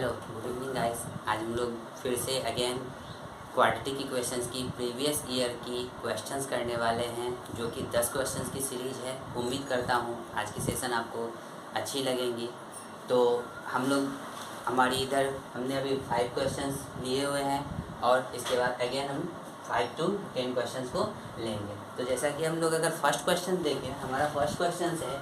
Hello good evening guys. आज हम लोग फिर से अगेन क्वाड्रेटिक इक्वेशंस की प्रीवियस ईयर की क्वेश्चंस करने वाले हैं, जो कि 10 क्वेश्चंस की सीरीज़ है। उम्मीद करता हूँ आज की सेशन आपको अच्छी लगेंगी। तो हम लोग इधर हमने अभी 5 क्वेश्चंस लिए हुए हैं और इसके बाद अगेन हम 5 to 10 क्वेश्चंस को लेंगे। तो जैसा कि हम लोग अगर फर्स्ट क्वेश्चन देखें, हमारा फर्स्ट क्वेश्चन है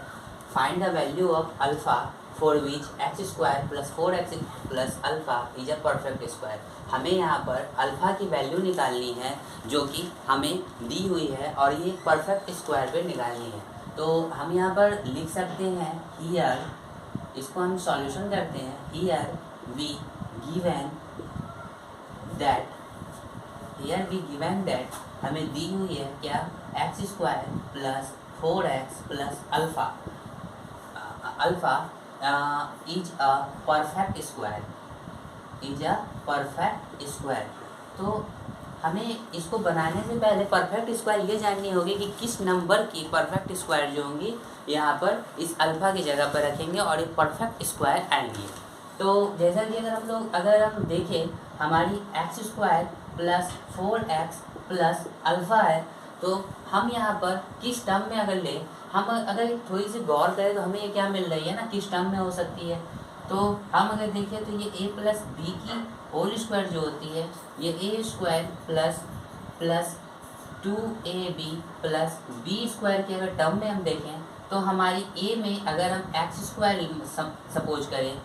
find the value of alpha for which x square plus 4x plus alpha is a perfect square. हमें यहाँ पर अल्फ़ा की वैल्यू निकालनी है जो कि हमें दी हुई है और ये परफेक्ट स्क्वायर पे निकालनी है। तो हम यहाँ पर लिख सकते हैं हियर, इसको हम सॉल्यूशन करते हैं। हियर वी गिवन दैट हमें दी हुई है क्या, x square plus 4x plus alpha is a perfect square. तो हमें इसको बनाने से पहले परफेक्ट स्क्वायर ये जाननी होगी कि किस नंबर की परफेक्ट स्क्वायर जो होंगी यहाँ पर इस अल्फ़ा की जगह पर रखेंगे और ये परफेक्ट स्क्वायर आएंगे। तो जैसा कि अगर हम देखें, हमारी x square plus 4x plus alpha है, तो हम यहाँ पर किस टर्म में अगर लें, हम अगर थोड़ी सी गौर करें तो हमें ये क्या मिल रही है ना, किस टर्म में हो सकती है। तो हम अगर देखें तो ये a प्लस बी की होल स्क्वायर जो होती है, ये a square plus 2ab plus B square की अगर टर्म में हम देखें तो हमारी a में अगर हम एक्स स्क्वायर सपोज करें,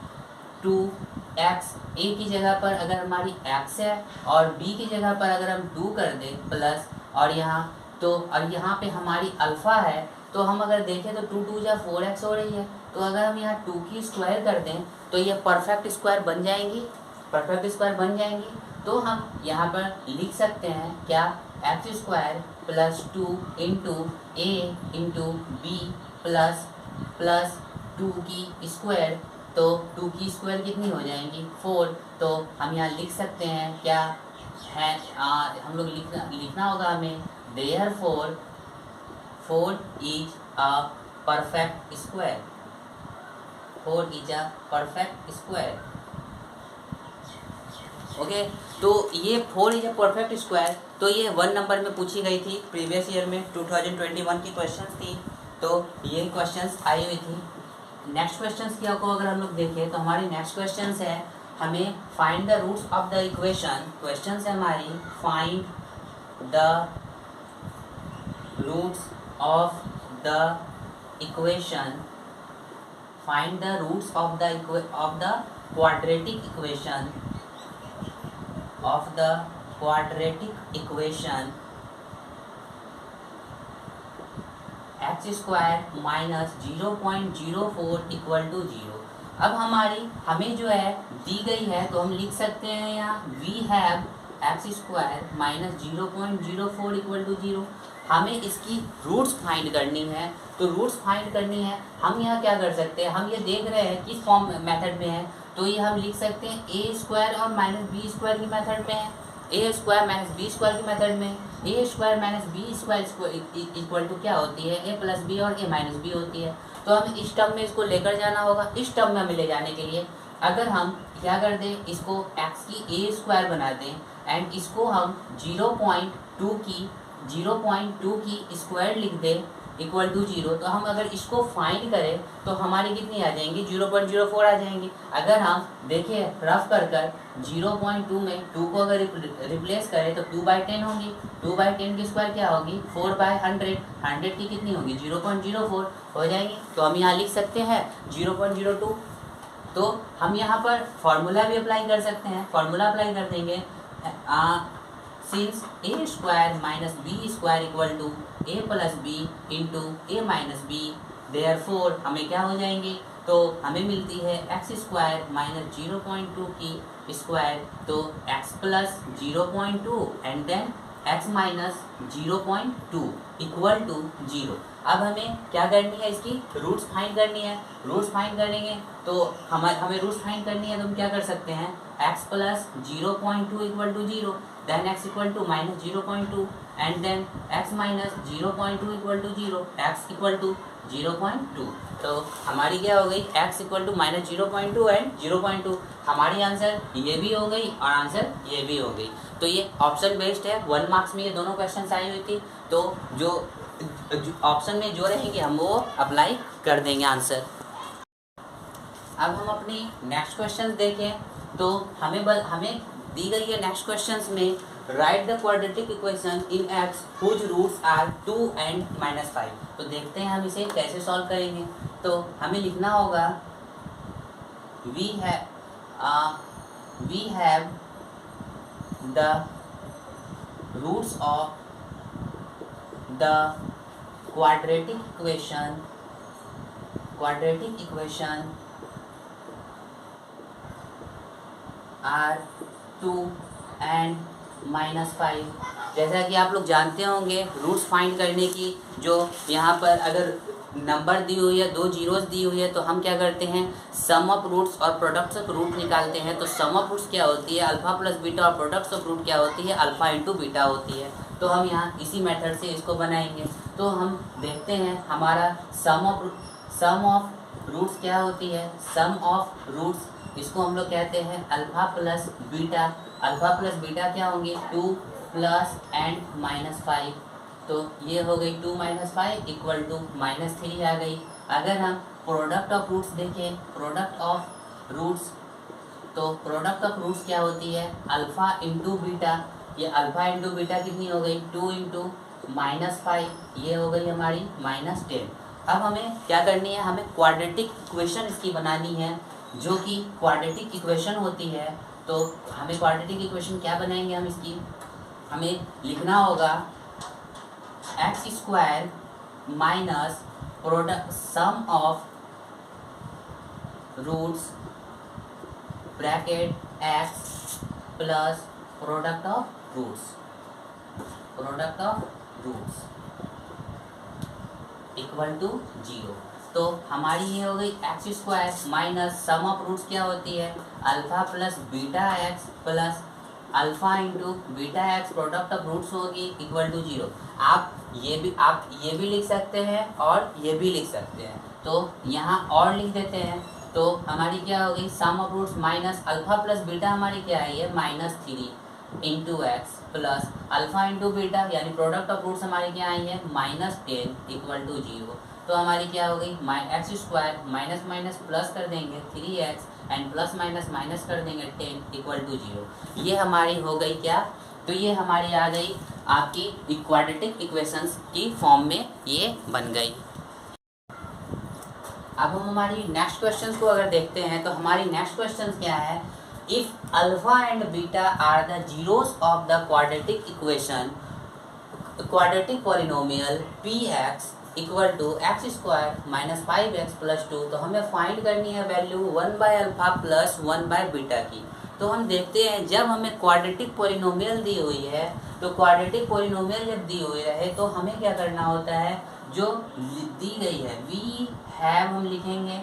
2x a की जगह पर अगर हमारी x है और b की जगह पर अगर हम 2 कर दें प्लस और यहाँ पे हमारी अल्फ़ा है, तो हम अगर देखें तो 2 2 जा 4x हो रही है। तो अगर हम यहाँ 2 की स्क्वायर कर दें तो ये परफेक्ट स्क्वायर बन जाएंगी। तो हम यहाँ पर लिख सकते हैं क्या, एक्स स्क्वायर प्लस 2 इंटू ए इंटू बी प्लस 2 की स्क्वायर। तो 2 की स्क्वायर कितनी हो जाएंगी, 4। तो हम यहाँ लिख सकते हैं क्या है, हम लोग लिखना होगा हमें, therefore 4 is a perfect square. Okay, तो ये 4 इज अ परफेक्ट स्क्वायर। तो ये 1 नंबर में पूछी गई थी प्रीवियस ईयर में, 2021 की क्वेश्चन थी। तो ये क्वेश्चंस आई हुई थी। नेक्स्ट क्वेश्चंस की को अगर हम लोग देखें तो हमारी नेक्स्ट क्वेश्चंस है, हमें find the roots of the equation. Questions है हमारी, find the roots of the equation, find the roots of the quadratic equation X square minus 0.04 equal to 0। अब हमें जो है दी गई है, तो हम लिख सकते हैं यहाँ we have X square minus 0.04 equal to 0। हमें इसकी रूट्स फाइंड करनी है। तो रूट्स फाइंड करनी है, हम यहाँ क्या कर सकते हैं, हम ये देख रहे हैं किस फॉर्म मेथड में है, तो ये हम लिख सकते हैं ए स्क्वायर और माइनस बी स्क्वायर की मेथड में है। A square minus B square की मेथड में A square minus B square equal to क्या होती है, ए प्लस बी और ए माइनस बी होती है। तो हमें इस टर्म में इसको लेकर जाना होगा। इस टर्म में हमें ले जाने के लिए अगर हम क्या कर दें, इसको एक्स की ए स्क्वायर बना दें एंड इसको हम 0.2 की स्क्वायर लिख दें इक्वल टू 0। तो हम अगर इसको फाइंड करें तो हमारी कितनी आ जाएंगी, 0.04 आ जाएंगी। अगर हम देखें रफ कर 0.2 में 2 को अगर रिप्लेस करें तो 2/10 होगी। 2/10 की स्क्वायर क्या होगी, 4/100। 100 की कितनी होगी, 0.04 हो जाएगी। तो हम यहाँ लिख सकते हैं 0.02। तो हम यहाँ पर फॉर्मूला भी अप्लाई कर सकते हैं। फॉर्मूला अप्लाई कर देंगे, since A square minus B square equal to A plus B into A minus B, therefore हमें क्या हो जाएंगे, तो हमें मिलती है एक्स स्क्वायर माइनस 0.2 की स्क्वायर, तो X plus 0.2 and then X minus 0.2 equal to 0। अब हमें क्या करनी है, इसकी रूट्स फाइंड करनी है। रूट्स फाइंड करेंगे तो हमें रूट्स फाइंड करनी है, तो हम क्या कर सकते हैं, x plus 0.2 equal to 0, then x equal to minus 0.2। And then x minus 0.2 equal to 0, x equal to 0.2। तो हमारी क्या हो गई, x equal to minus 0.2 and 0.2। हमारी आंसर ये भी हो गई और आंसर ये भी हो गई। तो ये ऑप्शन बेस्ड है, 1 मार्क्स में ये दोनों क्वेश्चन आई हुई थी। तो जो ऑप्शन में जो रहेंगे हम वो अप्लाई कर देंगे आंसर। अब हम अपनी नेक्स्ट क्वेश्चन देखें तो हमें दी गई है नेक्स्ट क्वेश्चन में write the quadratic equation in x whose roots are 2 and -5। तो देखते हैं हम इसे कैसे सॉल्व करेंगे। तो हमें लिखना होगा we have the roots of the quadratic equation are 2 and -5। जैसा कि आप लोग जानते होंगे रूट्स फाइंड करने की, जो यहाँ पर अगर नंबर दी हुई है, 2 जीरोस दी हुई है, तो हम क्या करते हैं, सम ऑफ रूट्स और प्रोडक्ट्स ऑफ रूट निकालते हैं। तो सम ऑफ रूट्स क्या होती है, अल्फ़ा प्लस बीटा, और प्रोडक्ट्स ऑफ रूट क्या होती है, अल्फ़ा इंटू बीटा होती है। तो हम यहाँ इसी मेथड से इसको बनाएंगे। तो हम देखते हैं हमारा सम ऑफ रूट्स क्या होती है, सम ऑफ रूट्स इसको हम लोग कहते हैं alpha plus beta. Alpha plus beta क्या होंगे, 2 प्लस एंड -5। तो ये हो गई 2 - 5 इक्वल टू -3 आ गई। अगर हम प्रोडक्ट ऑफ रूट्स देखें, प्रोडक्ट ऑफ रूट्स, तो प्रोडक्ट ऑफ रूट्स क्या होती है, अल्फ़ा इंटू बीटा। ये अल्फ़ा इंटू बीटा कितनी हो गई, 2 इंटू -5, ये हो गई हमारी -10। अब हमें क्या करनी है, हमें क्वाड्रेटिक इक्वेशन इसकी बनानी है, जो कि क्वाड्रेटिक इक्वेशन होती है। तो हमें क्वाड्रेटिक इक्वेशन क्या बनाएंगे हम इसकी, हमें लिखना होगा x² minus product sum of roots bracket x plus product of roots equal to 0। तो हमारी ये हो गई x² minus sum of roots क्या होती है, alpha plus beta x plus alpha into beta x, product of roots होगी equal to 0। आप ये भी लिख सकते हैं और ये भी लिख सकते हैं। तो यहाँ और लिख देते हैं। तो हमारी क्या हो गई, sum of roots minus alpha plus beta हमारी क्या है, ये -3 into X plus alpha into beta, यानी प्रोडक्ट ऑफ रूट्स हमारी क्या आई है, -10 इक्वल टू 0। तो हमारी क्या हो गई, x² माइनस माइनस प्लस कर देंगे 3x and plus minus minus कर देंगे 10 इक्वल टू 0। ये हमारी हो गई क्या, तो ये हमारी आ गई आपकी क्वाड्रेटिक इक्वेशंस की फॉर्म में ये बन गई। अब हम हमारी नेक्स्ट क्वेश्चन को अगर देखते हैं तो हमारी नेक्स्ट क्वेश्चन क्या है, if alpha and beta are the zeros of the quadratic equation quadratic polynomial px equal to x² minus 5x plus 2। तो हमें फाइंड करनी है वैल्यू 1/अल्फा प्लस 1/बीटा की। तो हम देखते हैं जब हमें क्वाड्रेटिक पॉलिनोमियल दी हुई है, तो क्वाड्रेटिक पॉलिनोमियल जब दी हुई है तो हमें क्या करना होता है, जो दी गई है वी हैव हम लिखेंगे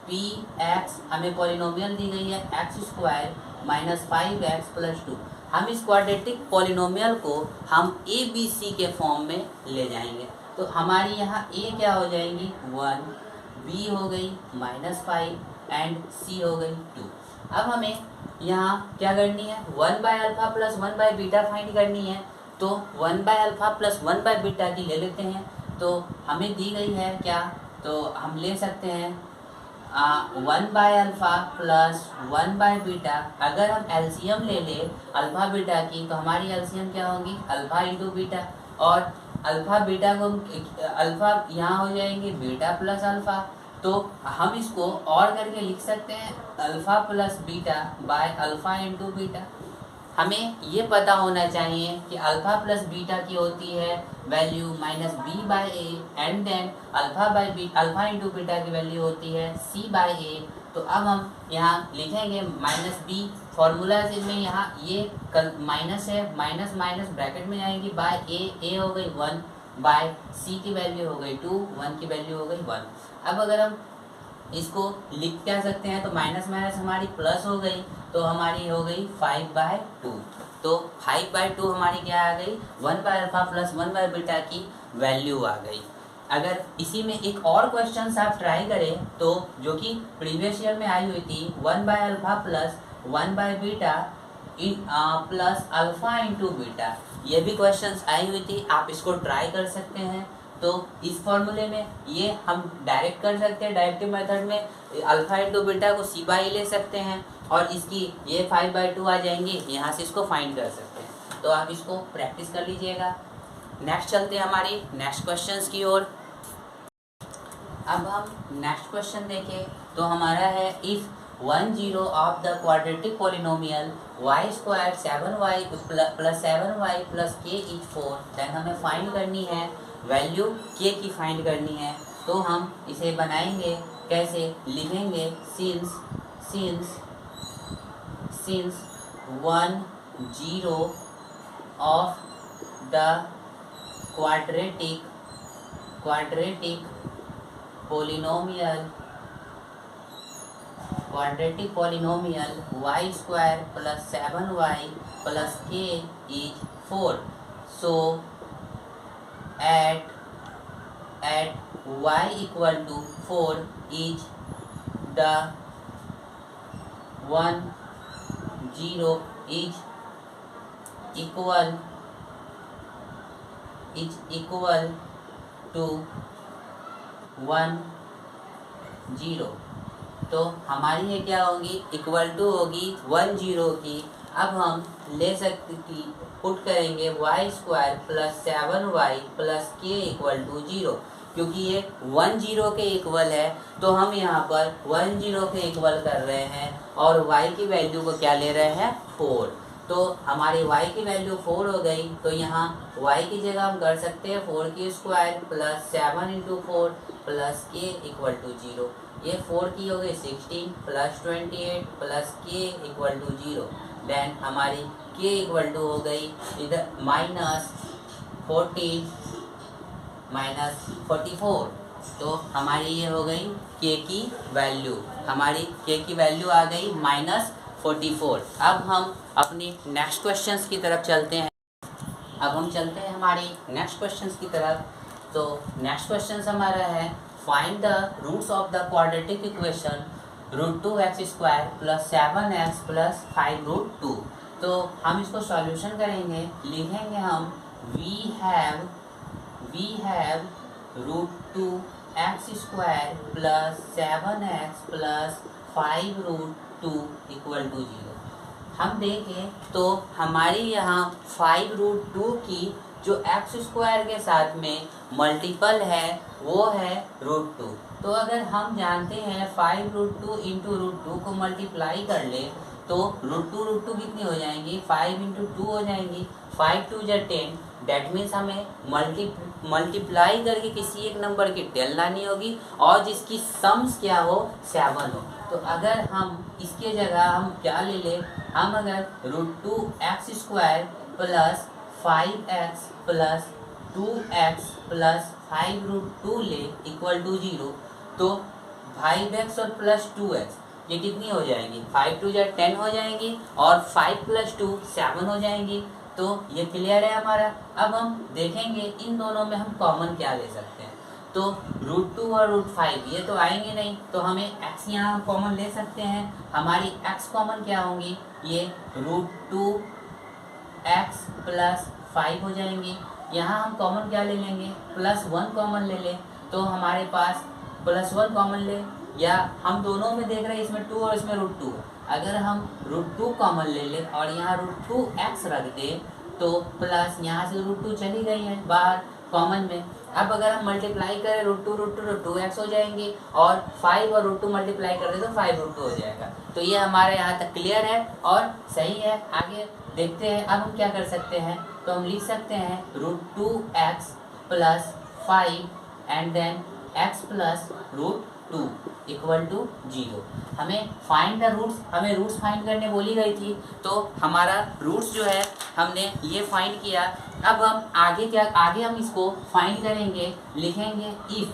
px, हमें पॉलिनोमियल दी गई है x² माइनस 5x प्लस 2। हम इस क्वाड्रेटिक पॉलिनोमियल को हम ABC के फॉर्म में ले जाएंगे। तो हमारी यहाँ a क्या हो जाएंगी 1, b हो गई -5 एंड c हो गई 2। अब हमें यहाँ क्या करनी है, 1/अल्फा प्लस 1/बीटा फाइंड करनी है। तो 1/अल्फा प्लस 1/बीटा की ले लेते हैं। तो हमें दी गई है क्या, तो हम ले सकते हैं 1/अल्फा प्लस 1/बीटा। अगर हम एलसीएम ले ले अल्फ़ा बीटा की, तो हमारी एलसीएम क्या होगी, अल्फ़ा इंटू बीटा, और अल्फ़ा बीटा को अल्फ़ा यहाँ हो जाएंगे बीटा प्लस अल्फ़ा। तो हम इसको और करके लिख सकते हैं alpha plus beta by alpha into beta. हमें ये पता होना चाहिए कि अल्फ़ा प्लस बीटा की होती है value -b/a and then alpha into beta की वैल्यू होती है c/a। तो अब हम यहाँ लिखेंगे -b, फॉर्मूला में यहाँ ये माइनस है, माइनस माइनस ब्रैकेट में जाएंगी बाय a हो गई 1 बाय c की वैल्यू हो गई 2, 1 की वैल्यू हो गई 1। अब अगर हम इसको लिख क्या सकते हैं, तो माइनस माइनस हमारी प्लस हो गई, तो हमारी हो गई 5/2। तो 5/2 हमारी क्या आ गई, 1/α प्लस 1/बीटा की वैल्यू आ गई। अगर इसी में एक और क्वेश्चन आप ट्राई करें तो जो कि प्रीवियस ईयर में आई हुई थी 1/α प्लस 1/बीटा प्लस अल्फा इंटू बीटा, ये भी क्वेश्चंस आई हुई थी, आप इसको ट्राई कर सकते हैं। तो इस फॉर्मूले में ये हम डायरेक्ट कर सकते हैं, डायरेक्टिव मेथड में अल्फा इंटू बीटा को सी बाई ले सकते हैं और इसकी ये 5/2 आ जाएंगे, यहाँ से इसको फाइंड कर सकते हैं। तो आप इसको प्रैक्टिस कर लीजिएगा। नेक्स्ट चलते हैं हमारी नेक्स्ट क्वेश्चंस की ओर। अब हम नेक्स्ट क्वेश्चन देखें तो हमारा है if 10 of the quadratic polynomial y² 7y plus 7y plus k is 4, then हमें फाइंड करनी है वैल्यू k की फाइंड करनी है। तो हम इसे बनाएंगे कैसे, लिखेंगे since 10 of the quadratic polynomial y² plus 7y plus k is 4, so at y equal to 4 is the 10 is equal to 10। तो हमारी ये क्या होगी, इक्वल टू होगी 10 की। अब हम ले सकते कि पुट करेंगे y² plus 7y plus k equal to 0, क्योंकि ये 10 के इक्वल है तो हम यहाँ पर 10 के इक्वल कर रहे हैं और y की वैल्यू को क्या ले रहे हैं, 4। तो हमारी y की वैल्यू 4 हो गई, तो यहाँ y की जगह हम कर सकते हैं 4² plus 7 into 4 plus k equal to 0। ये 4 की हो गई 16 plus 28 plus k equal to 0, then हमारी k इक्वल टू हो गई इधर -14 -44। तो हमारी ये हो गई k की वैल्यू, हमारी k की वैल्यू आ गई -44। अब हम अपनी नेक्स्ट क्वेश्चंस की तरफ चलते हैं। अब हम चलते हैं हमारी नेक्स्ट क्वेश्चंस की तरफ। तो नेक्स्ट क्वेश्चन हमारा है find the roots of the quadratic equation √2x² plus 7x plus 5√2। तो हम इसको सॉल्यूशन करेंगे, लिखेंगे हम we have √2x² plus 7x plus 5√2 equal to 0। हम देखें तो हमारी यहाँ 5√2 की जो x² के साथ में मल्टीपल है वो है √2। तो अगर हम जानते हैं 5√2 इंटू √2 को मल्टीप्लाई कर ले तो √2 कितनी हो जाएंगी, 5 इंटू 2 हो जाएंगी, 5 2 = 10। डैट मीन्स हमें मल्टीप्लाई करके किसी एक नंबर की टेल लानी होगी और जिसकी सम्स क्या हो, 7 हो। तो अगर हम इसके जगह हम क्या ले लें, हम अगर √2x² plus 5x plus 2x plus 5√2 ले इक्वल टू 0, तो 5x और प्लस 2x ये कितनी हो जाएंगी, 5 2 = 10 हो जाएंगी और 5 + 2 7 हो जाएंगी। तो ये क्लियर है हमारा। अब हम देखेंगे इन दोनों में हम कॉमन क्या ले सकते हैं। तो √2 और √5 ये तो आएंगे नहीं, तो हमें x यहाँ हम कॉमन ले सकते हैं। हमारी x कॉमन क्या होंगी, ये √2x प्लस 5 हो जाएंगी। यहाँ हम कॉमन क्या ले लेंगे, +1 कॉमन ले लें, तो हमारे पास +1 कॉमन ले, या हम दोनों में देख रहे हैं इसमें 2 और इसमें √2। अगर हम √2 कॉमन ले लें और यहाँ √2x रख दें तो प्लस यहाँ से √2 चली गई है बाहर कॉमन में। अब अगर हम मल्टीप्लाई करें √2 हो जाएंगे और 5 और √2 मल्टीप्लाई कर दे तो 5√2 हो जाएगा। तो ये हमारे यहाँ तक क्लियर है और सही है। आगे देखते हैं अब हम क्या कर सकते हैं। तो हम लिख सकते हैं √2x plus 5 and then x plus √2 equal to 0। हमें फाइंड द रूट्स, हमें रूट्स फाइंड करने बोली गई थी, तो हमारा रूट्स जो है हमने ये फाइंड किया। अब हम आगे हम इसको फाइंड करेंगे, लिखेंगे if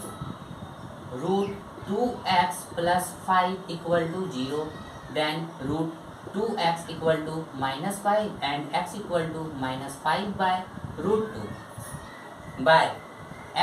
√2x plus 5 equal to 0 then 2x equal to -5 and x equal to -5/√2 by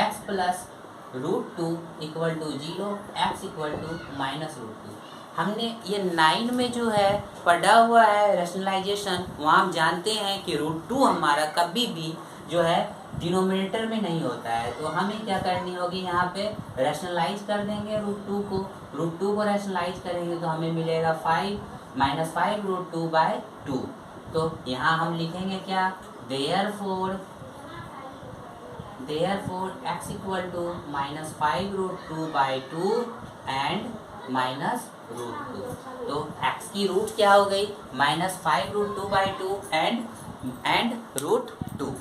x plus √2 equal to 0, x equal to -√2। हमने ये 9 में जो है पढ़ा हुआ है रैशनलाइजेशन, वहाँ हम जानते हैं कि √2 हमारा कभी भी जो है डिनोमिनेटर में नहीं होता है, तो हमें क्या करनी होगी, यहाँ पे रैशनलाइज कर देंगे √2 को रैशनलाइज करेंगे तो हमें मिलेगा 5 -5√2/2। तो यहाँ हम लिखेंगे क्या, therefore x equal to -5√2/2 and -√2। तो x की रूट क्या हो गई, -5√2/2 एंड √2।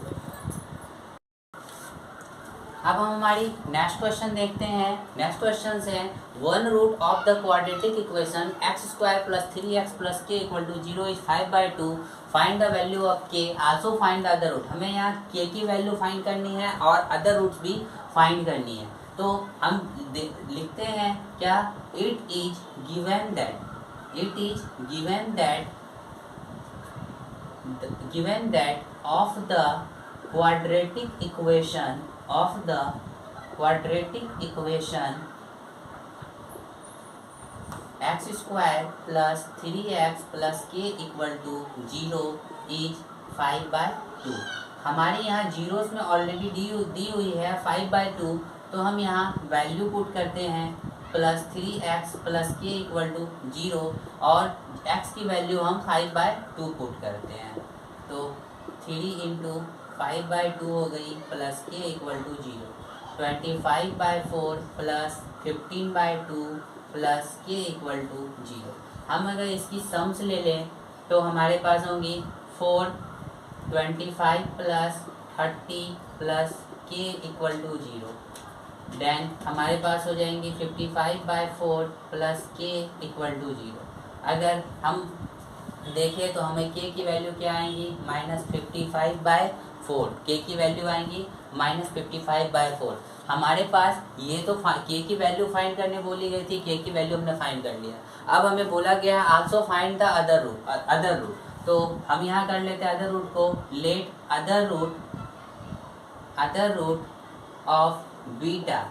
अब हम हमारी नेक्स्ट क्वेश्चन देखते हैं। नेक्स्ट क्वेश्चन है 1 root of the quadratic equation x² + 3x + k = 0 is 5/2। Find the value of k, also find the other root. हमें यहाँ k की वैल्यू फाइंड करनी है और अदर रूट्स भी फाइंड करनी है। तो हम लिखते हैं क्या, it is given that of the quadratic equation x² + 3x + k = 0 is 5/2। हमारे यहाँ जीरोस में ऑलरेडी दी हुई है 5/2, तो हम यहाँ वैल्यू पुट करते हैं +3x + k = 0 और x की वैल्यू हम 5/2 पुट करते हैं। तो 3 × 5/2 हो गई प्लस k = 0, 25/4 + 15/2 प्लस k = 0। हम अगर इसकी सम्स ले लें तो हमारे पास होंगी 4, 25 + 30 प्लस k = 0। देन हमारे पास हो जाएंगी 55/4 प्लस k = 0। अगर हम देखें तो हमें k की वैल्यू क्या आएंगी, -55/4। k की वैल्यू आएंगी -55/4। हमारे पास ये तो k की वैल्यू फाइंड करने बोली गई थी, k की वैल्यू हमने फाइंड कर लिया। अब हमें बोला गया also find the other root, तो हम यहाँ कर लेते हैं अदर रूट को। Let other root of beta.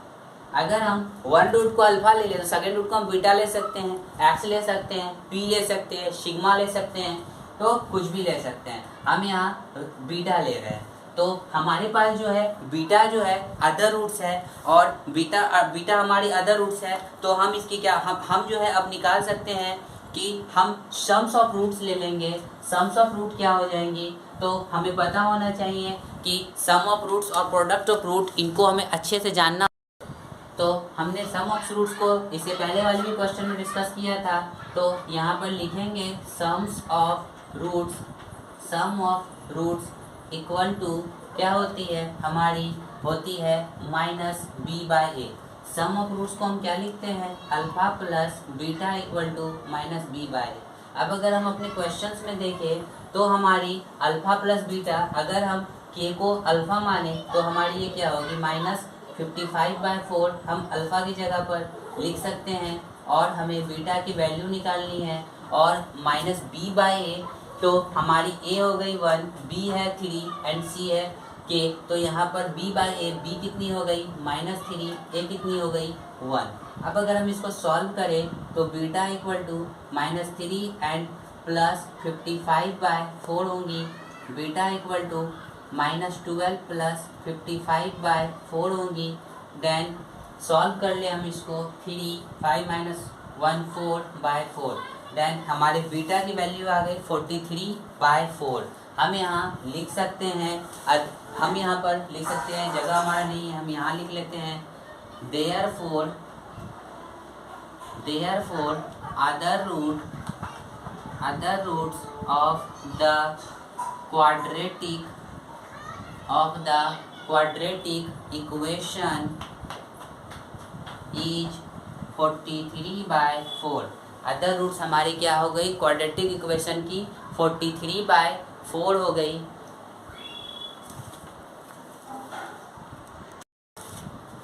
अगर हम वन रूट को अल्फा ले लें तो सेकेंड रूट को हम बीटा ले सकते हैं, एक्स ले सकते हैं, पी ले सकते हैं, सिग्मा ले सकते हैं, तो कुछ भी ले सकते हैं। हम यहाँ बीटा ले रहे हैं, तो हमारे पास जो है बीटा जो है अदर रूट्स है और बीटा हमारी अदर रूट्स है। तो हम इसकी क्या हम जो है अब निकाल सकते हैं कि हम सम्स ऑफ रूट्स ले लेंगे। सम्स ऑफ रूट क्या हो जाएंगी, तो हमें पता होना चाहिए कि सम ऑफ रूट्स और प्रोडक्ट ऑफ रूट, इनको हमें अच्छे से जानना। तो हमने सम ऑफ रूट्स को इससे पहले वाले भी क्वेश्चन में डिस्कस किया था, तो यहाँ पर लिखेंगे सम ऑफ रूट्स इक्वल टू क्या होती है, हमारी होती है -b/a। सम ऑफ रूट्स को हम क्या लिखते हैं, alpha plus beta equal to -b/a। अब अगर हम अपने क्वेश्चंस में देखें तो हमारी अल्फा प्लस बीटा, अगर हम k को अल्फा माने तो हमारी ये क्या होगी, -55/4 हम अल्फा की जगह पर लिख सकते हैं और हमें बीटा की वैल्यू निकालनी है और -b/a। तो हमारी a हो गई 1, b है 3 एंड c है k। तो यहाँ पर b/a, b कितनी हो गई -3, a कितनी हो गई 1। अब अगर हम इसको सॉल्व करें तो beta equal to -3 and plus 55/4 होंगी, बीटा इक्वल टू -12 प्लस 55/4 होंगी। देन सॉल्व कर ले हम इसको, 3 5 - 1 4/4। देन हमारे बीटा की वैल्यू आ गई 43/4। हम यहाँ लिख सकते हैं, हम यहाँ पर लिख सकते हैं, जगह हमारा नहीं है, हम यहाँ लिख लेते हैं therefore other roots of the quadratic equation is 43/4। Other roots हमारी क्या हो गई, क्वाड्रेटिक इक्वेशन की 43/4 हो गई।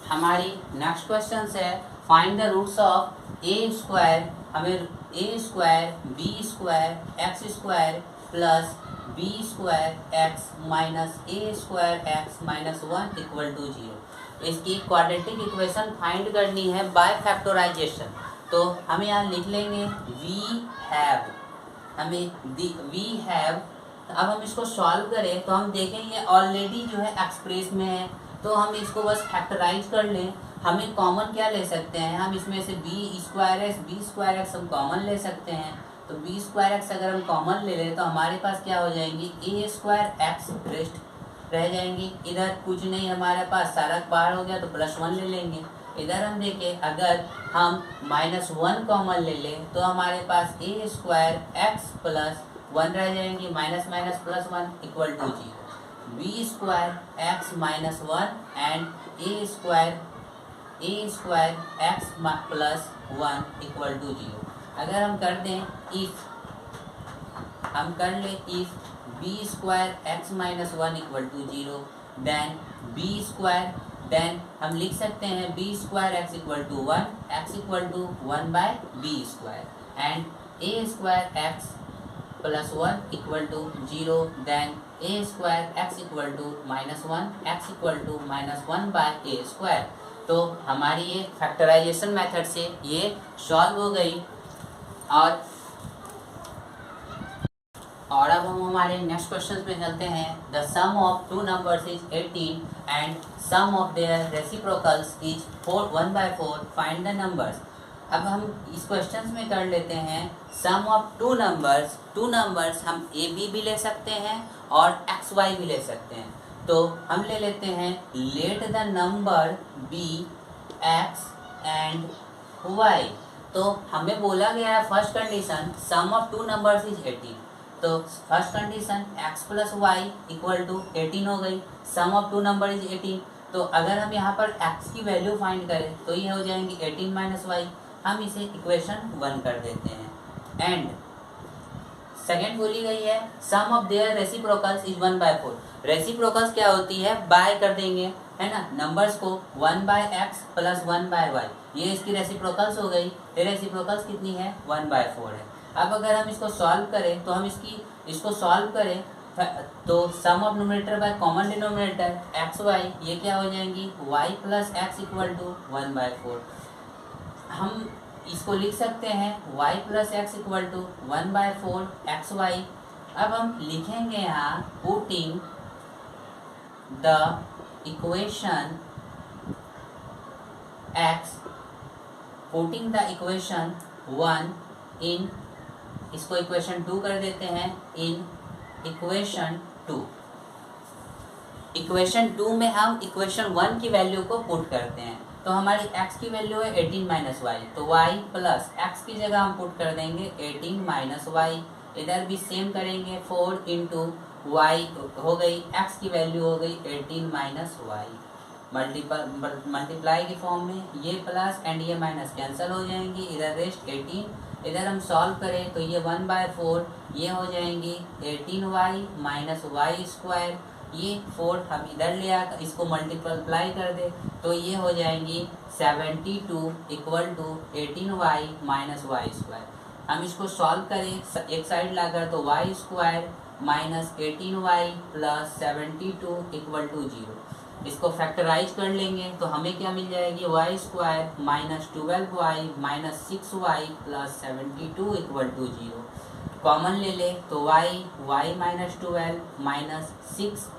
हमारी नेक्स्ट क्वेश्चन है find the roots of a²। हमें A square B square X square plus B square x minus A square x minus 1 equal to 0। इसकी क्वाड्रेटिक इक्वेशन फाइंड करनी है बाय फैक्टराइजेशन। तो हम यहाँ लिख लेंगे वी हैव। अब हम इसको सॉल्व करें तो हम देखेंगे ऑलरेडी जो है एक्सप्रेस में है, तो हम इसको बस फैक्टराइज कर लें। हमें कॉमन क्या ले सकते हैं, हम इसमें से बी स्क्वायर एक्स हम कॉमन ले सकते हैं। तो बी स्क्वायर एक्स अगर हम कॉमन ले लें तो हमारे पास क्या हो जाएंगी, ए स्क्वायर एक्स रेस्ट रह जाएंगी। इधर कुछ नहीं हमारे पास, सारा बाहर हो गया तो +1 ले लेंगे। इधर हम देखें अगर हम -1 कॉमन ले लें तो हमारे पास ए स्क्वायर एक्स प्लस 1 रह जाएंगी, minus minus +1 equal to 0। B square x minus 1 and a square x plus 1 equal to 0। अगर हम कर दें if b square x minus 1 equal to 0, then हम लिख सकते हैं b square x equal to 1, x equal to 1 by b square and a square x plus 1 equal to 0, then a square x equal to -1, x equal to -1 by a square. तो हमारी ये factorisation method से ये solve हो गई। और अब हम हमारे नेक्स्ट क्वेश्चन पे चलते हैं। The sum of two numbers is 18 and sum of their reciprocals is 1/4, find the numbers. अब हम इस क्वेश्चन में कर लेते हैं सम ऑफ टू नंबर्स हम ए बी भी ले सकते हैं और एक्स वाई भी ले सकते हैं। तो हम ले लेते हैं let the number be x and y. तो हमें बोला गया है first condition sum of two numbers is 18, तो first condition x plus y equal to 18 हो गई। Sum of two number is 18, तो अगर हम यहाँ पर x की वैल्यू फाइंड करें तो ये हो जाएंगी 18 माइनस वाई। हम इसे इक्वेशन 1 कर देते हैं। एंड सेकेंड बोली गई है sum of their reciprocals is 1/4। Reciprocals क्या होती है, बाय कर देंगे, है ना, नंबर्स को 1/x प्लस 1/y, ये इसकी रेसिप्रोकल्स हो गई। ये रेसिप्रोकल्स कितनी है, 1/4 है। अब अगर हम इसको सॉल्व करें तो हम इसको सॉल्व करें तो sum of numerator by common denominator X Y, ये क्या हो जाएंगी y plus X equal to 1/4। हम इसको लिख सकते हैं y plus X equal to 1/4 X Y. अब हम लिखेंगे यहाँ putting the equation equation 1 in, इसको इक्वेशन 2 कर देते हैं, इन इक्वेशन 2 में हम इक्वेशन 1 की वैल्यू को पुट करते हैं। तो हमारी x की वैल्यू है 18 माइनस वाई, तो y प्लस एक्स की जगह हम पुट कर देंगे 18 माइनस वाई। इधर भी सेम करेंगे, 4 इंटू वाई हो गई, x की वैल्यू हो गई 18 माइनस वाई। मल्टीप्लाई के फॉर्म में ये प्लस एंड ये माइनस कैंसिल हो जाएंगी, इधर रेस्ट 18। इधर हम सॉल्व करें तो ये 1/4 ये हो जाएंगी 18y माइनस वाई स्क्वायर। ये 4 हम इधर ले आकर इसको मल्टीप्लाई कर दे तो ये हो जाएंगी 72 equal to 18y minus y square. हम इसको सॉल्व करें एक साइड लाकर तो y square minus 18y plus 72 equal to 0। इसको फैक्टराइज कर लेंगे तो हमें क्या मिल जाएगी, y square minus 12y minus 6y plus 72 equal to 0। Common ले ले तो y माइनस 12 माइनस 6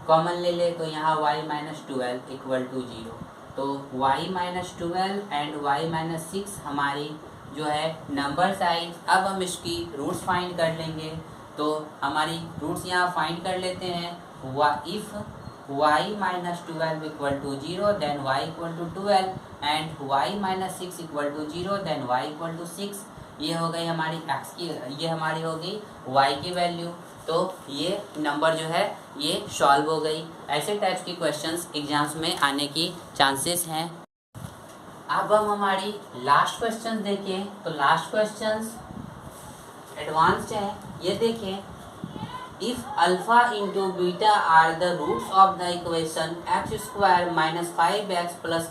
कॉमन ले ले तो यहाँ y माइनस 12 इक्वल टू 0। तो y minus 12 and y minus 6 हमारी जो है नंबर्स आई। अब हम इसकी रूट्स फाइंड कर लेंगे, तो हमारी रूट्स यहाँ फाइंड कर लेते हैं। If y minus 12 equal to 0 then y equal to 12 and y minus 6 equal to 0 then y equal to 6। ये हो गई हमारी x की, ये हमारी होगी y की वैल्यू। तो ये नंबर जो है ये सॉल्व हो गई। ऐसे टाइप्स की क्वेश्चंस एग्जाम्स में आने की चांसेस हैं। अब हम हमारी लास्ट क्वेश्चन देखें तो लास्ट क्वेश्चंस एडवांस्ड है। ये देखें, if alpha into beta are the roots of the equation x square minus 5x plus